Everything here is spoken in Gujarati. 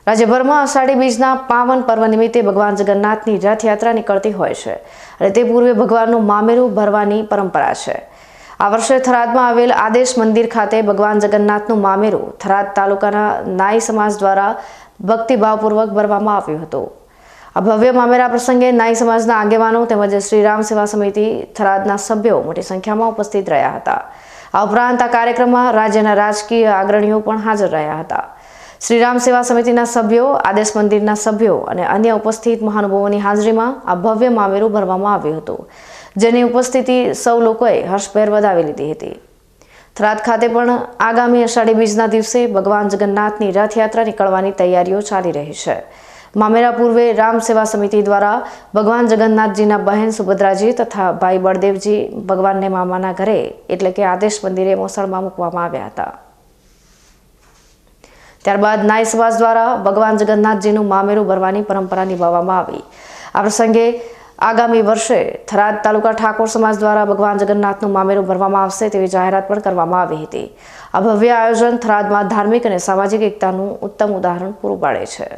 રાજ્યભરમાં અષાઢી બીજના પાવન પર્વ નિમિત્તે ભગવાન જગન્નાથની રથયાત્રા નીકળતી હોય છે અને તે પૂર્વે ભગવાનનું મામેરું ભરવાની પરંપરા છે। આ વર્ષે થરાદમાં આવેલ આદેશ મંદિર ખાતે ભગવાન જગન્નાથનું મામેરું થરાદ તાલુકાના નાઈ સમાજ દ્વારા ભક્તિભાવપૂર્વક ભરવામાં આવ્યું હતું। આ ભવ્ય મામેરા પ્રસંગે નાઈ સમાજના આગેવાનો તેમજ શ્રીરામ સેવા સમિતિ થરાદના સભ્યો મોટી સંખ્યામાં ઉપસ્થિત રહ્યા હતા। આ ઉપરાંત આ કાર્યક્રમમાં રાજ્યના રાજકીય અગ્રણીઓ પણ હાજર રહ્યા હતા। શ્રીરામ સેવા સમિતિના સભ્યો, આદેશ મંદિરના સભ્યો અને અન્ય ઉપસ્થિત મહાનુભાવોની હાજરીમાં આ ભવ્ય મામેરું ભરવામાં આવ્યું હતું, જેની ઉપસ્થિતિ સૌ લોકોએ હર્ષભેર વધાવી લીધી હતી। થરાદ ખાતે પણ આગામી અષાઢી બીજના દિવસે ભગવાન જગન્નાથની રથયાત્રા નીકળવાની તૈયારીઓ ચાલી રહી છે। મામેરા પૂર્વે રામ સેવા સમિતિ દ્વારા ભગવાન જગન્નાથજીના બહેન સુભદ્રાજી તથા ભાઈ બળદેવજી ભગવાનને મામાના ઘરે એટલે કે આદેશ મંદિરે મોસળમાં મૂકવામાં આવ્યા હતા। ત્યારબાદ નાઈ સમાજ દ્વારા ભગવાન જગન્નાથજીનું મામેરું ભરવાની પરંપરા નિભાવવામાં આવી। આ પ્રસંગે આગામી વર્ષે થરાદ તાલુકા ઠાકોર સમાજ દ્વારા ભગવાન જગન્નાથનું મામેરું ભરવામાં આવશે તેવી જાહેરાત પણ કરવામાં આવી હતી। આ ભવ્ય આયોજન થરાદમાં ધાર્મિક અને સામાજિક એકતાનું ઉત્તમ ઉદાહરણ પૂરું પાડે છે।